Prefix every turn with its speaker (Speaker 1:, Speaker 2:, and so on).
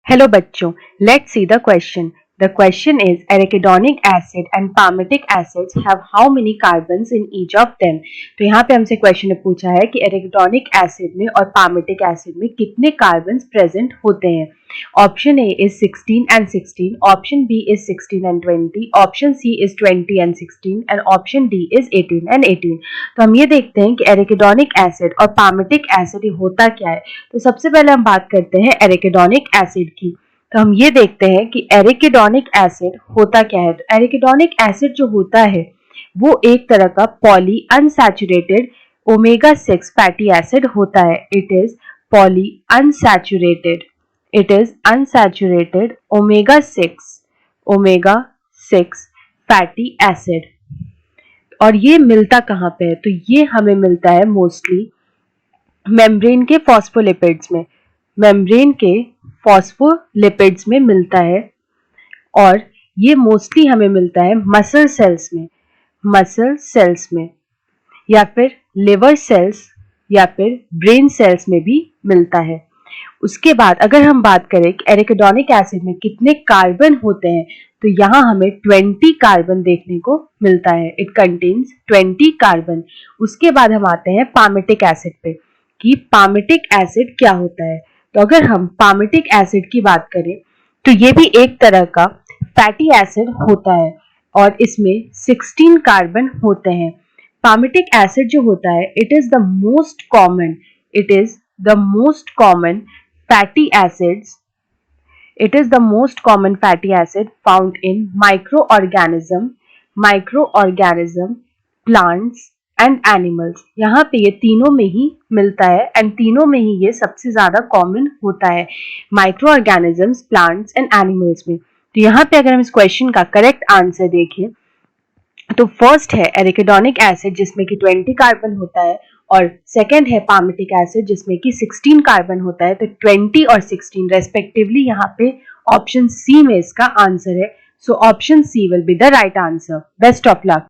Speaker 1: Hello बच्चों, let's see the question. The question is arachidonic acid and palmitic acids have how many carbons in each of them? तो यहाँ पे हमसे question ने पूछा है कि arachidonic acid में और palmitic acid में कितने कार्बन्स प्रेजेंट होते हैं. Option A is 16 and 16, option B is 16 and 20, option C is 20 and 16 and option D is 18 and 18. तो हम ये देखते हैं कि arachidonic acid और palmitic acid होता क्या है. तो सबसे पहले हम बात करते हैं एरिकिडोनिक एसिड की. तो हम ये देखते हैं कि एरिकिडोनिक एसिड होता क्या है. तो एरिकिडोनिक एसिड जो होता है वो एक तरह का poly unsaturated omega 6 fatty acid होता है. It is poly unsaturated omega 6 fatty acid. और ये मिलता कहाँ पे है? तो ये हमें मिलता है मोस्टली मेम्ब्रेन के फॉस्फोलिपिड्स में मिलता है. और ये मोस्टली हमें मिलता है मसल सेल्स में या फिर लिवर सेल्स या फिर ब्रेन सेल्स में भी मिलता है. उसके बाद अगर हम बात करें कि एरिकिडोनिक एसिड में कितने कार्बन होते हैं, तो यहाँ हमें 20 कार्बन देखने को मिलता है. It contains 20 carbon. उसके बाद हम आते हैं पामिटिक एसिड पे कि पामिटिक एसिड क्या होता है. तो अगर हम पामिटिक एसिड की बात करें तो ये भी एक तरह का फैटी एसिड होता है और इसमें 16 कार्बन होते हैं. पामिटिक एसिड जो होता है it is the most common fatty acid found in microorganism, plants and animals. यहाँ पे ये तीनों में ही मिलता है एंड तीनों में ही ये सबसे ज्यादा कॉमन होता है, micro organisms, plants and animals में. तो यहाँ पे अगर हम इस क्वेश्चन का करेक्ट आंसर देखें तो फर्स्ट है एरिकिडोनिक एसिड जिसमें कि 20 कार्बन होता है और सेकंड है पामिटिक एसिड जिसमें कि 16 कार्बन होता है. तो 20 और 16 रेस्पेक्टिवली यहाँ पे ऑप्शन सी में इसका आंसर है. So option C will be the right answer. Best of luck.